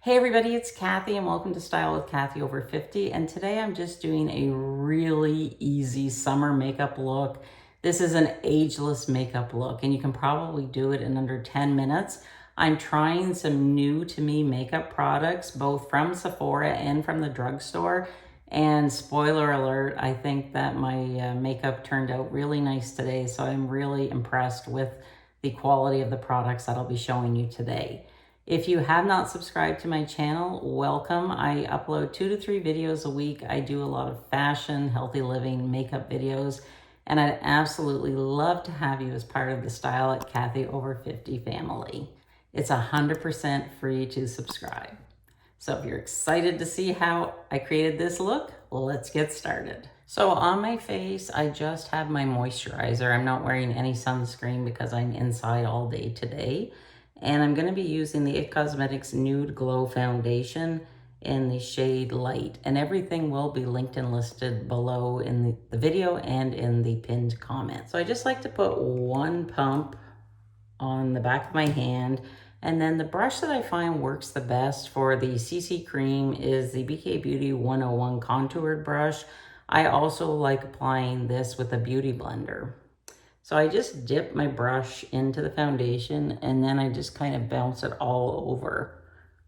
Hey everybody, it's Cathy and welcome to Style with Cathy over 50. And today I'm just doing a really easy summer makeup look. This is an ageless makeup look and you can probably do it in under 10 minutes. I'm trying some new to me makeup products, both from Sephora and from the drugstore. And spoiler alert, I think that my makeup turned out really nice today. So I'm really impressed with the quality of the products that I'll be showing you today. If you have not subscribed to my channel, welcome. I upload 2 to 3 videos a week. I do a lot of fashion, healthy living, makeup videos, and I'd absolutely love to have you as part of the Style at Cathy Over 50 family. It's 100% free to subscribe. So if you're excited to see how I created this look, let's get started. So on my face, I just have my moisturizer. I'm not wearing any sunscreen because I'm inside all day today. And I'm going to be using the It Cosmetics Nude Glow Foundation in the shade Light. And everything will be linked and listed below in the video and in the pinned comment. So I just like to put one pump on the back of my hand. And then the brush that I find works the best for the CC cream is the BK Beauty 101 contoured brush. I also like applying this with a beauty blender. So I just dip my brush into the foundation and then I just kind of bounce it all over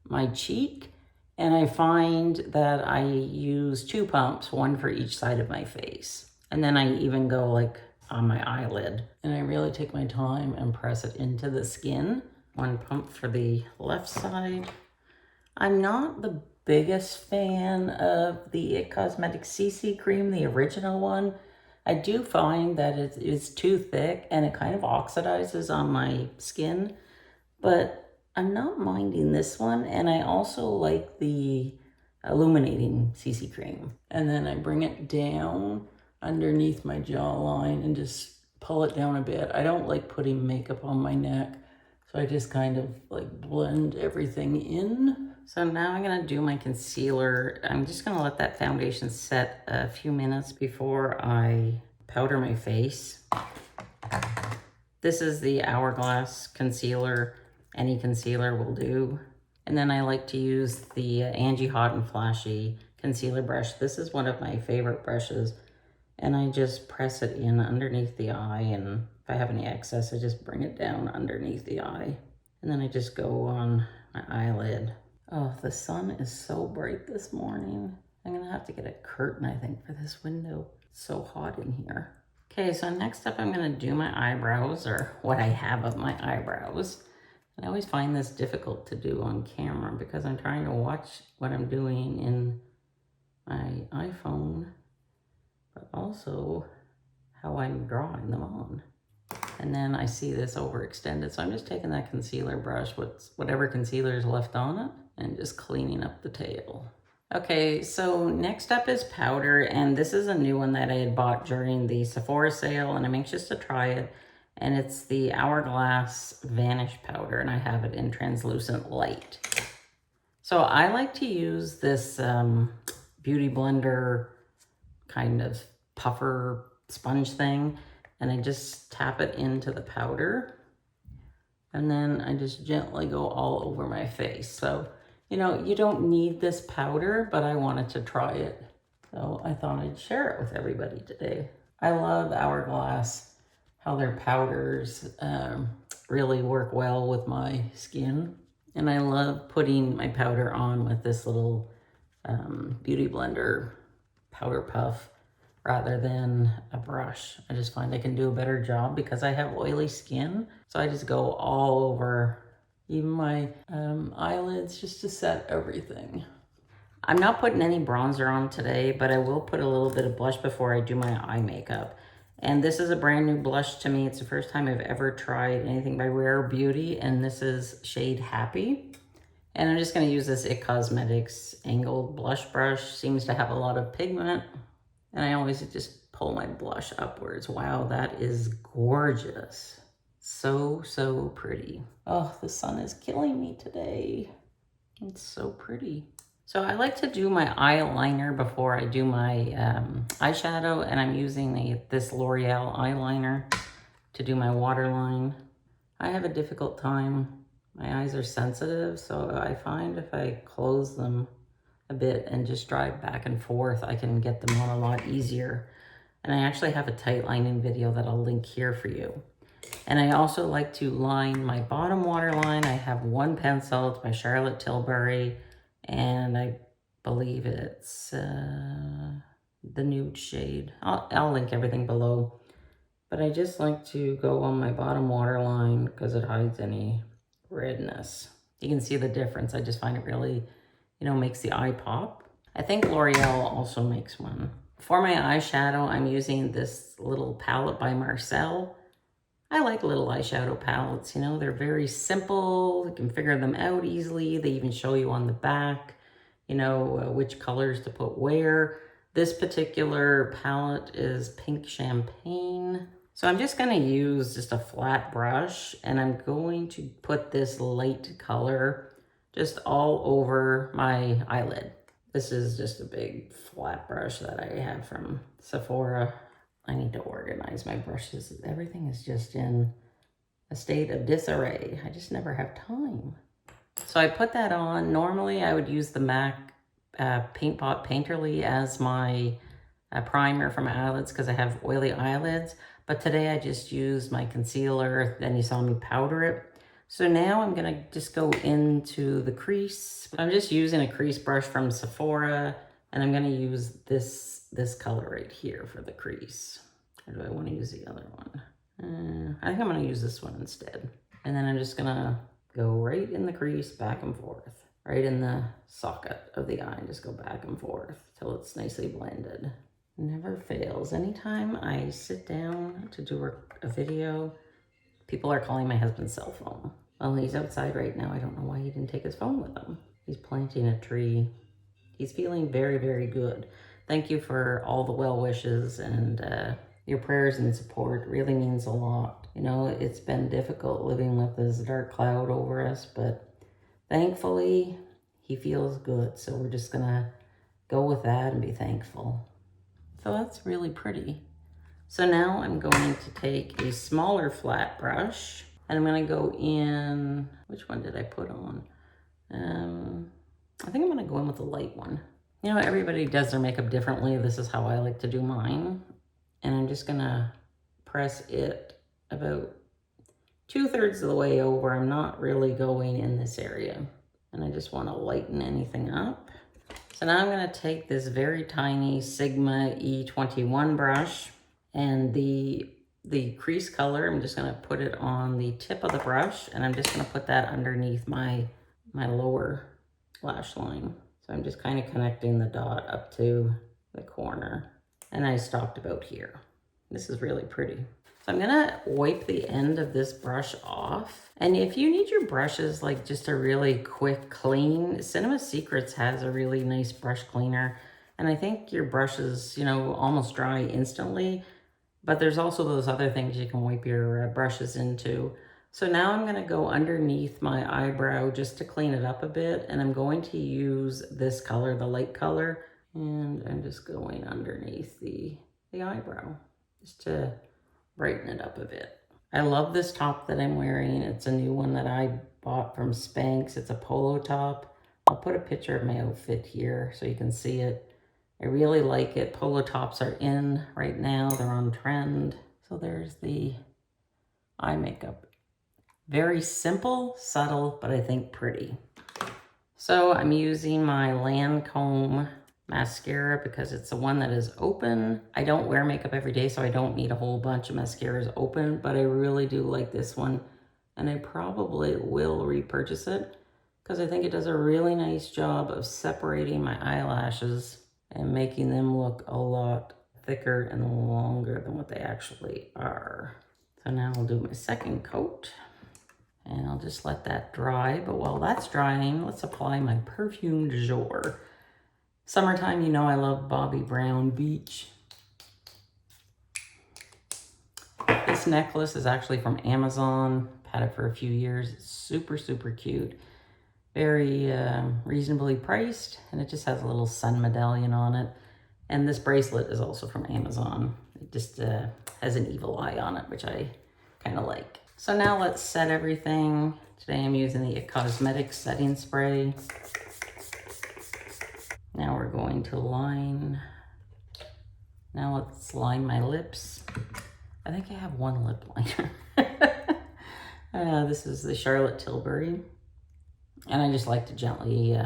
my cheek. And I find that I use 2 pumps, one for each side of my face. And then I even go like on my eyelid. And I really take my time and press it into the skin. 1 pump for the left side. I'm not the biggest fan of the It Cosmetics CC cream, the original one. I do find that it is too thick and it kind of oxidizes on my skin, but I'm not minding this one. And I also like the illuminating CC cream. And then I bring it down underneath my jawline and just pull it down a bit. I don't like putting makeup on my neck, so I just kind of like blend everything in. So now I'm gonna do my concealer. I'm just gonna let that foundation set a few minutes before I powder my face. This is the Hourglass concealer. Any concealer will do. And then I like to use the Angie Hot and Flashy concealer brush. This is one of my favorite brushes. And I just press it in underneath the eye, and if I have any excess, I just bring it down underneath the eye. And then I just go on my eyelid. Oh, the sun is so bright this morning. I'm gonna have to get a curtain, I think, for this window. It's so hot in here. Okay, so next up I'm gonna do my eyebrows, or what I have of my eyebrows. I always find this difficult to do on camera because I'm trying to watch what I'm doing in my iPhone, but also how I'm drawing them on. And then I see this overextended, so I'm just taking that concealer brush, whatever concealer is left on it, and just cleaning up the tail. Okay, so next up is powder, and this is a new one that I had bought during the Sephora sale, and I'm anxious to try it. And it's the Hourglass Vanish Powder, and I have it in translucent light. So I like to use this beauty blender kind of puffer sponge thing, and I just tap it into the powder, and then I just gently go all over my face. So, you know, you don't need this powder, but I wanted to try it, so I thought I'd share it with everybody today. I love Hourglass, how their powders really work well with my skin, and I love putting my powder on with this little beauty blender powder puff rather than a brush. I just find I can do a better job because I have oily skin. So I just go all over, even my eyelids, just to set everything. I'm not putting any bronzer on today, but I will put a little bit of blush before I do my eye makeup. And this is a brand new blush to me. It's the first time I've ever tried anything by Rare Beauty, and this is shade Happy. And I'm just gonna use this It Cosmetics angled blush brush. Seems to have a lot of pigment. And I always just pull my blush upwards. Wow, that is gorgeous. So, so pretty. Oh, the sun is killing me today. It's so pretty. So I like to do my eyeliner before I do my eyeshadow, and I'm using this L'Oreal eyeliner to do my waterline. I have a difficult time My eyes are sensitive, so I find if I close them a bit and just drive back and forth, I can get them on a lot easier. And I actually have a tight lining video that I'll link here for you. And I also like to line my bottom waterline. I have one pencil, it's by Charlotte Tilbury, and I believe it's the nude shade. I'll link everything below. But I just like to go on my bottom waterline because it hides any redness. You can see the difference. I just find it really, makes the eye pop. I think L'Oreal also makes one. For my eyeshadow, I'm using this little palette by Marcel. I like little eyeshadow palettes, they're very simple. You can figure them out easily. They even show you on the back, which colors to put where. This particular palette is Pink Champagne. So I'm just gonna use just a flat brush and I'm going to put this light color just all over my eyelid. This is just a big flat brush that I have from Sephora. I need to organize my brushes. Everything is just in a state of disarray. I just never have time. So I put that on. Normally I would use the MAC Paint Pot Painterly as my primer for my eyelids because I have oily eyelids. But today I just used my concealer. Then you saw me powder it. So now I'm gonna just go into the crease. I'm just using a crease brush from Sephora, and I'm gonna use this color right here for the crease. Or do I wanna use the other one? I think I'm gonna use this one instead. And then I'm just gonna go right in the crease, back and forth. Right in the socket of the eye, and just go back and forth till it's nicely blended. Never fails. Anytime I sit down to do a video, people are calling my husband's cell phone. Well, he's outside right now. I don't know why he didn't take his phone with him. He's planting a tree. He's feeling very, very good. Thank you for all the well wishes and your prayers and support. It really means a lot. It's been difficult living with this dark cloud over us, but thankfully he feels good. So we're just gonna go with that and be thankful. So that's really pretty. So now I'm going to take a smaller flat brush and I'm gonna go in, which one did I put on? I think I'm gonna go in with the light one. Everybody does their makeup differently. This is how I like to do mine. And I'm just gonna press it about 2/3 of the way over. I'm not really going in this area. And I just wanna lighten anything up. So now I'm gonna take this very tiny Sigma E21 brush and the crease color, I'm just gonna put it on the tip of the brush and I'm just gonna put that underneath my lower lash line. So I'm just kind of connecting the dot up to the corner and I stopped about here. This is really pretty. So I'm gonna wipe the end of this brush off. And if you need your brushes like just a really quick clean, Cinema Secrets has a really nice brush cleaner. And I think your brushes, almost dry instantly, but there's also those other things you can wipe your brushes into. So now I'm gonna go underneath my eyebrow just to clean it up a bit. And I'm going to use this color, the light color. And I'm just going underneath the eyebrow just to brighten it up a bit. I love this top that I'm wearing. It's a new one that I bought from Spanx. It's a polo top. I'll put a picture of my outfit here so you can see it. I really like it. Polo tops are in right now. They're on trend. So there's the eye makeup. Very simple, subtle, but I think pretty. So I'm using my Lancome mascara because it's the one that is open. I don't wear makeup every day, so I don't need a whole bunch of mascaras open, but I really do like this one. And I probably will repurchase it because I think it does a really nice job of separating my eyelashes and making them look a lot thicker and longer than what they actually are. So now I'll do my second coat and I'll just let that dry. But while that's drying, let's apply my perfume du jour. Summertime, I love Bobbi Brown Beach. This necklace is actually from Amazon. I've had it for a few years. It's super, super cute. Very reasonably priced, and it just has a little sun medallion on it. And this bracelet is also from Amazon. It just has an evil eye on it, which I kind of like. So now let's set everything. Today I'm using the Cosmetics setting spray. Now we're going to line. Now let's line my lips. I think I have one lip liner. This is the Charlotte Tilbury. And I just like to gently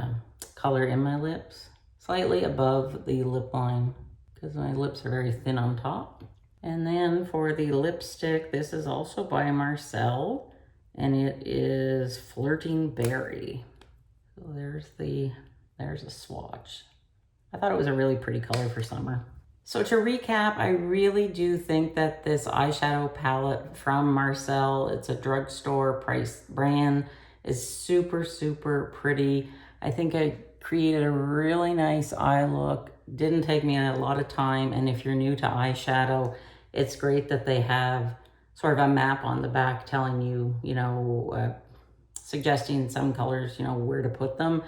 color in my lips, slightly above the lip line, because my lips are very thin on top. And then for the lipstick, this is also by Marcel, and it is Flirting Berry. So there's a swatch. I thought it was a really pretty color for summer. So to recap, I really do think that this eyeshadow palette from Marcel, it's a drugstore price brand, is super, super pretty. I think I created a really nice eye look. Didn't take me a lot of time, and if you're new to eyeshadow, it's great that they have sort of a map on the back telling you, suggesting some colors, where to put them.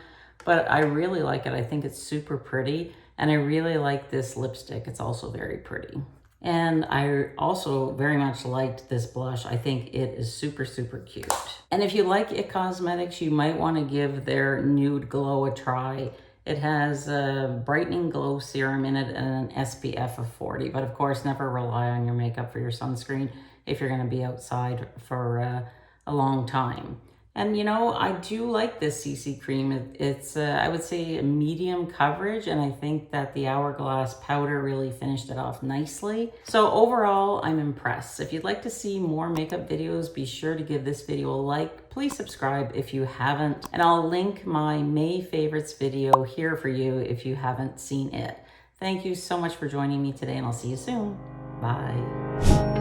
But I really like it. I think it's super pretty. And I really like this lipstick. It's also very pretty. And I also very much liked this blush. I think it is super, super cute. And if you like It Cosmetics, you might want to give their Nude Glow a try. It has a brightening glow serum in it and an SPF of 40. But of course, never rely on your makeup for your sunscreen if you're going to be outside for a long time. And I do like this CC cream. It's I would say a medium coverage, and I think that the Hourglass powder really finished it off nicely. So overall, I'm impressed. If you'd like to see more makeup videos, be sure to give this video a like. Please subscribe if you haven't, and I'll link my May favorites video here for you if you haven't seen it. Thank you so much for joining me today, and I'll see you soon. Bye.